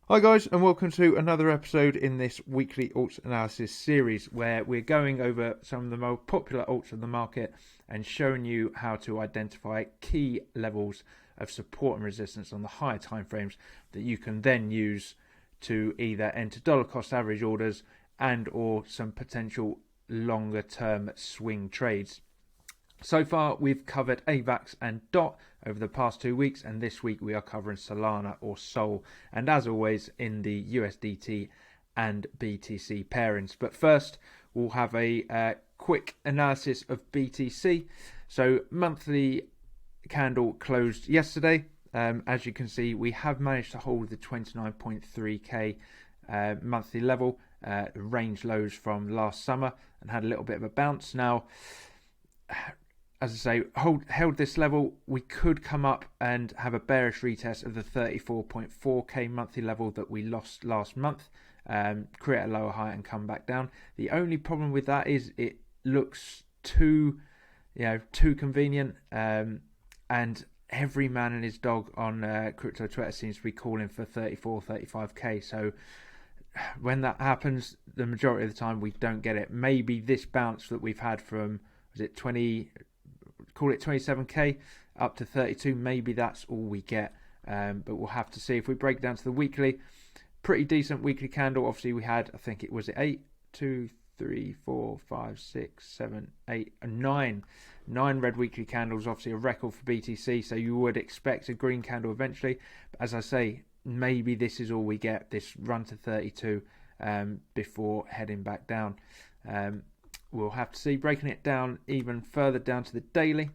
Hi guys, and welcome to another episode in this weekly alts analysis series where we're going over some of the more popular alts in the market and showing you how to identify key levels of support and resistance on the higher timeframes that you can then use to either enter dollar cost average orders and or some potential longer term swing trades. So far, we've covered AVAX and DOT over the past 2 weeks, and this week we are covering Solana or Sol, and as always in the USDT and BTC pairings. But first, we'll have a quick analysis of BTC. So, monthly candle closed yesterday. As you can see, we have managed to hold the 29.3k monthly level, range lows from last summer, and had a little bit of a bounce. Now, as I say, held this level, we could come up and have a bearish retest of the 34.4k monthly level that we lost last month, create a lower high and come back down. The only problem with that is it looks too convenient, and every man and his dog on crypto Twitter seems to be calling for 35k. So when that happens, the majority of the time we don't get it. Maybe this bounce that we've had from, was it 27k up to 32, maybe that's all we get, but we'll have to see. If we break down to the weekly, pretty decent weekly candle. Obviously we had, I think it was 9 red weekly candles, obviously a record for BTC, so you would expect a green candle eventually, but as I say, maybe this is all we get, this run to 32 before heading back down. We'll have to see. Breaking it down even further down to the daily.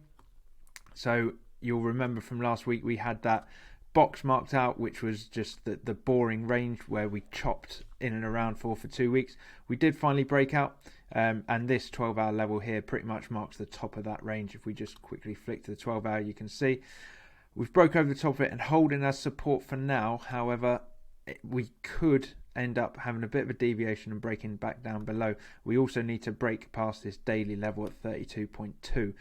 So you'll remember from last week we had that box marked out, which was just the boring range where we chopped in and around for 2 weeks. We did finally break out, and this 12-hour level here pretty much marks the top of that range. If we just quickly flick to the 12-hour, you can see we've broke over the top of it and holding as support for now. However, we could end up having a bit of a deviation and breaking back down below. We also need to break past this daily level at 32.2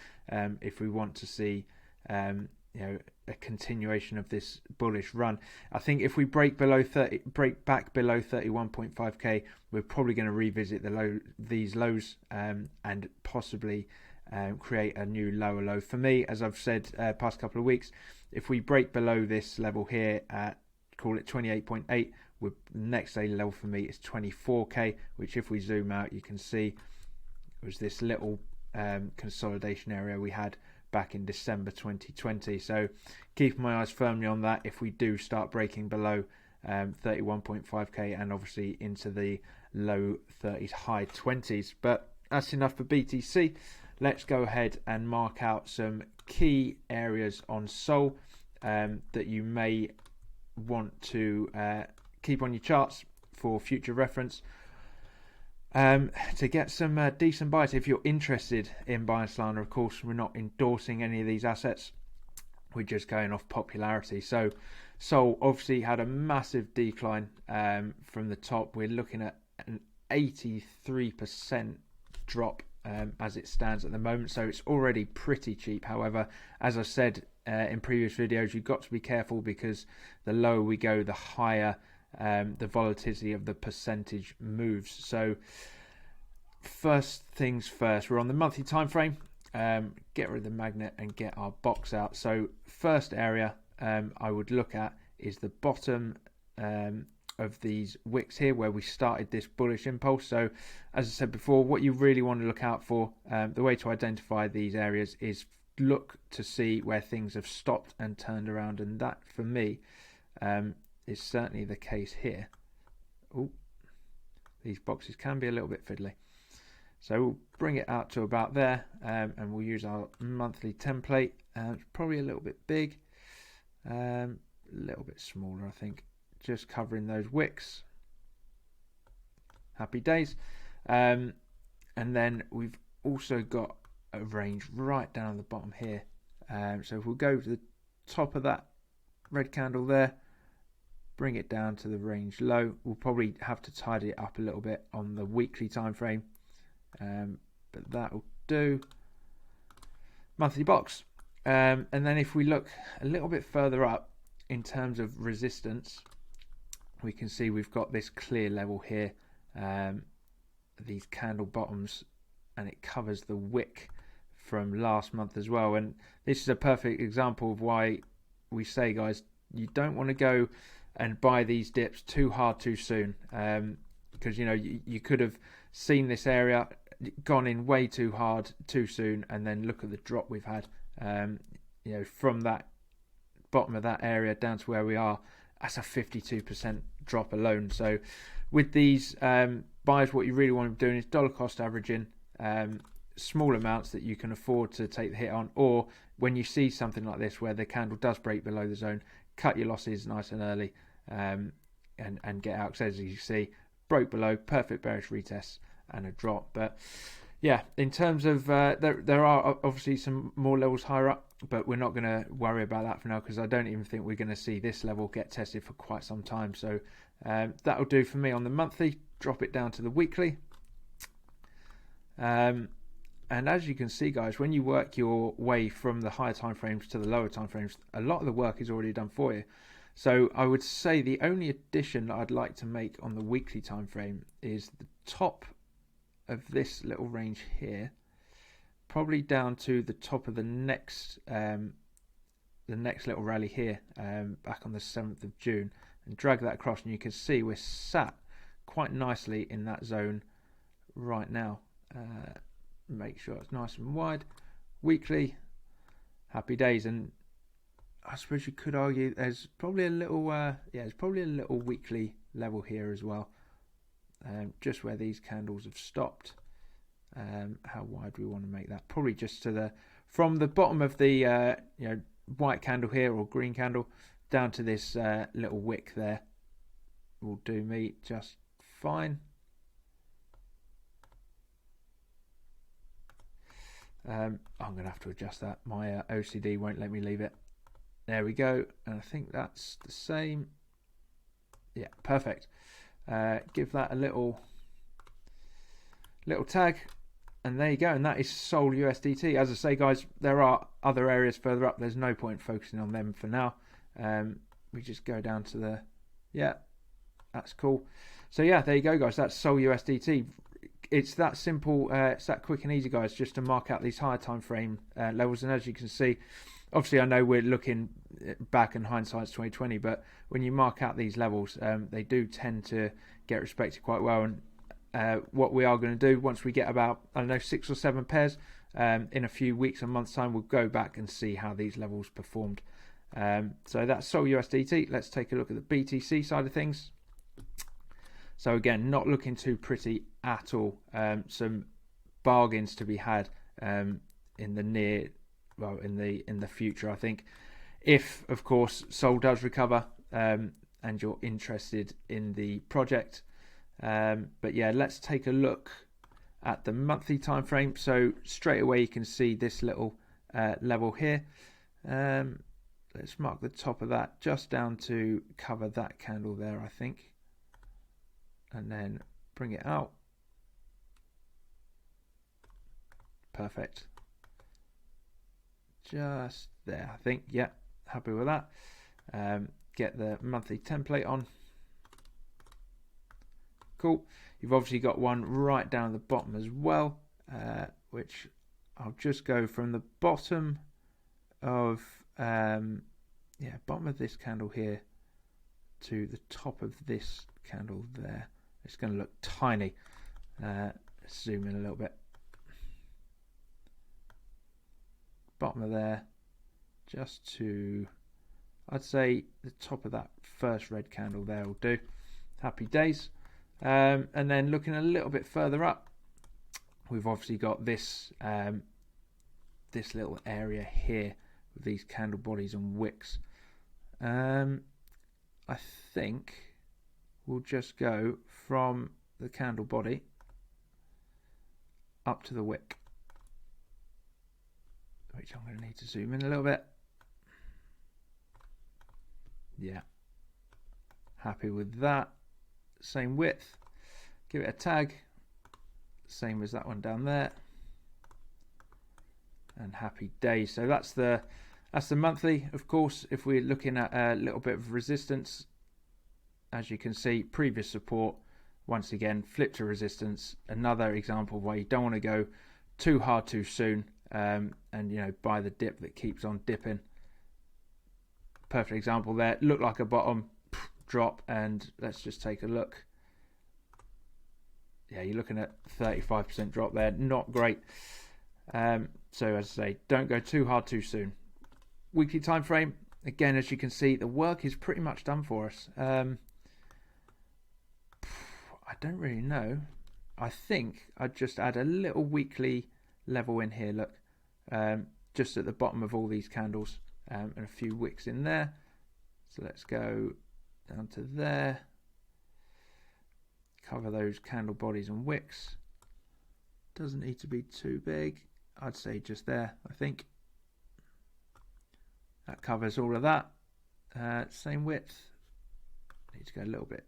if we want to see a continuation of this bullish run. I think if we break back below 31.5k, we're probably going to revisit these lows and possibly create a new lower low. For me, as I've said past couple of weeks, if we break below this level here at, call it 28.8, the next daily level for me is 24k, which if we zoom out you can see was this little consolidation area we had back in December 2020. So keep my eyes firmly on that if we do start breaking below 31.5k and obviously into the low 30s, high 20s. But that's enough for BTC. Let's go ahead and mark out some key areas on Sol that you may want to keep on your charts for future reference, to get some decent buys. If you're interested in buying Solana, of course, we're not endorsing any of these assets. We're just going off popularity. So Sol obviously had a massive decline from the top. We're looking at an 83% drop as it stands at the moment. So it's already pretty cheap. However, as I said in previous videos, you've got to be careful because the lower we go, the higher the volatility of the percentage moves. So first things first, we're on the monthly time frame. Get rid of the magnet and get our box out. So first area I would look at is the bottom of these wicks here where we started this bullish impulse. So as I said before, what you really want to look out for, the way to identify these areas is look to see where things have stopped and turned around, and that for me is certainly the case here. Oh, these boxes can be a little bit fiddly. So we'll bring it out to about there, and we'll use our monthly template. It's probably a little bit big, a little bit smaller, I think. Just covering those wicks. Happy days. And then we've also got a range right down the bottom here. So if we'll go to the top of that red candle there, bring it down to the range low. We'll probably have to tidy it up a little bit on the weekly time frame, but that'll do. Monthly box, and then if we look a little bit further up in terms of resistance, we can see we've got this clear level here, these candle bottoms, and it covers the wick from last month as well. And this is a perfect example of why we say, guys, you don't want to go and buy these dips too hard too soon, because you could have seen this area, gone in way too hard too soon, and then look at the drop we've had. From that bottom of that area down to where we are, that's a 52% drop alone. So with these buys, what you really want to be doing is dollar cost averaging small amounts that you can afford to take the hit on, or when you see something like this where the candle does break below the zone, cut your losses nice and early, and get out. Because as you see, broke below, perfect bearish retest and a drop. But yeah, in terms of there are obviously some more levels higher up, but we're not going to worry about that for now, because I don't even think we're going to see this level get tested for quite some time. So that'll do for me on the monthly. Drop it down to the weekly. And as you can see, guys, when you work your way from the higher time frames to the lower time frames, a lot of the work is already done for you. So I would say the only addition that I'd like to make on the weekly time frame is the top of this little range here, probably down to the top of the next little rally here, back on the 7th of June, and drag that across, and you can see we're sat quite nicely in that zone right now. Make sure it's nice and wide. Weekly, happy days. And I suppose you could argue there's probably a little weekly level here as well, just where these candles have stopped. How wide we want to make that, probably just to from the bottom of the white candle here, or green candle, down to this little wick there will do me just fine. I'm going to have to adjust that. My OCD won't let me leave it. There we go. And I think that's the same. Yeah, perfect. Give that a little tag. And there you go. And that is Sol USDT. As I say, guys, there are other areas further up. There's no point focusing on them for now. We just go down to the... Yeah, that's cool. So yeah, there you go, guys. That's Sol USDT. It's that simple, it's that quick and easy, guys, just to mark out these higher time frame levels. And as you can see, obviously I know we're looking back and hindsight's 2020, but when you mark out these levels, they do tend to get respected quite well. And what we are going to do once we get about, 6 or 7 pairs in a few weeks and months time, we'll go back and see how these levels performed. So that's Sol USDT. Let's take a look at the BTC side of things. So again, not looking too pretty at all. Some bargains to be had in the in the future, I think, if of course Sol does recover and you're interested in the project. But yeah, let's take a look at the monthly time frame. So straight away you can see this little level here. Let's mark the top of that just down to cover that candle there, I think. And then bring it out. Perfect. Just there, I think. Yeah, happy with that. Get the monthly template on. Cool. You've obviously got one right down the bottom as well, which I'll just go from the bottom of bottom of this candle here to the top of this candle there. It's going to look tiny. Let's zoom in a little bit. Bottom of there, just to, I'd say the top of that first red candle there will do. Happy days. And then looking a little bit further up, we've obviously got this this little area here with these candle bodies and wicks. I think we'll just go from the candle body up to the wick, which I'm going to need to zoom in a little bit. Yeah, happy with that. Same width. Give it a tag, same as that one down there, and happy days. So that's the monthly. Of course, if we're looking at a little bit of resistance, as you can see, previous support, once again, flip to resistance. Another example where you don't want to go too hard too soon, and buy the dip that keeps on dipping. Perfect example there. Looked like a bottom, drop, and let's just take a look. Yeah, you're looking at 35% drop there. Not great. So as I say, don't go too hard too soon. Weekly time frame. Again, as you can see, the work is pretty much done for us. I don't really know. I think I'd just add a little weekly level in here. Look, just at the bottom of all these candles, and a few wicks in there. So let's go down to there. Cover those candle bodies and wicks. Doesn't need to be too big. I'd say just there, I think. That covers all of that. Same width. Need to go a little bit.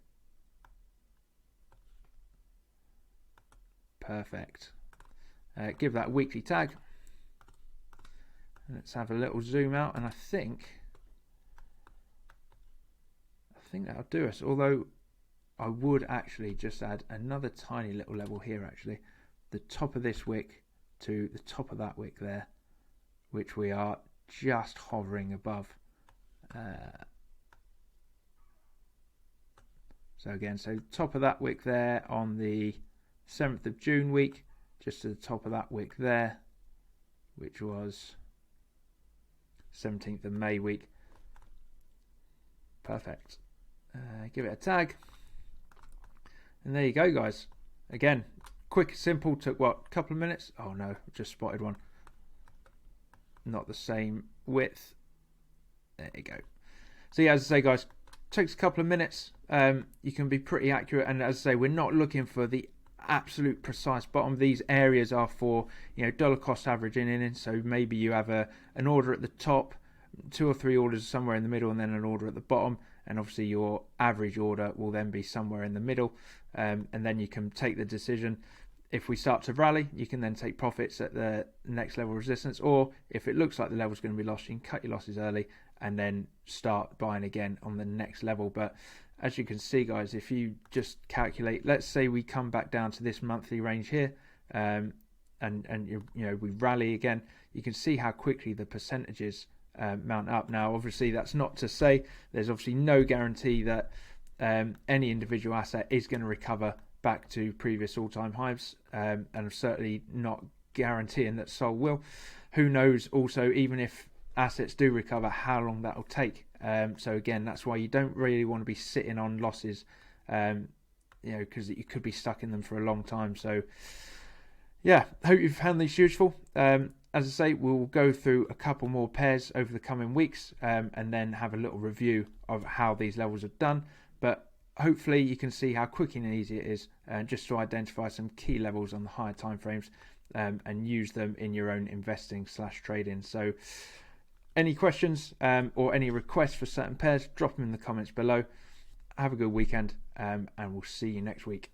Perfect. Give that a weekly tag. Let's have a little zoom out, and I think that'll do us. Although I would actually just add another tiny little level here, actually. The top of this wick to the top of that wick there, which we are just hovering above. So again, top of that wick there on the 7th of June week, just to the top of that wick there, which was 17th of May week. Perfect. Give it a tag. And there you go, guys. Again, quick, simple, took what, a couple of minutes? Oh no, just spotted one. Not the same width. There you go. So yeah, as I say, guys, takes a couple of minutes. You can be pretty accurate, and as I say, we're not looking for the absolute precise bottom. These areas are for dollar cost averaging in. So maybe you have an order at the top, 2 or 3 orders somewhere in the middle, and then an order at the bottom, and obviously your average order will then be somewhere in the middle, and then you can take the decision. If we start to rally, you can then take profits at the next level of resistance, or if it looks like the level's going to be lost, you can cut your losses early and then start buying again on the next level. But as you can see, guys, if you just calculate, let's say we come back down to this monthly range here, and we rally again, you can see how quickly the percentages mount up. Now, obviously, that's not to say there's obviously no guarantee that any individual asset is going to recover back to previous all-time highs, and I'm certainly not guaranteeing that Sol will. Who knows also, even if assets do recover, how long that will take. So again, that's why you don't really want to be sitting on losses, because you could be stuck in them for a long time. So yeah, hope you've found these useful. As I say, we'll go through a couple more pairs over the coming weeks, and then have a little review of how these levels are done. But hopefully you can see how quick and easy it is, just to identify some key levels on the higher time frames, and use them in your own investing / trading. So any questions or any requests for certain pairs, drop them in the comments below. Have a good weekend, and we'll see you next week.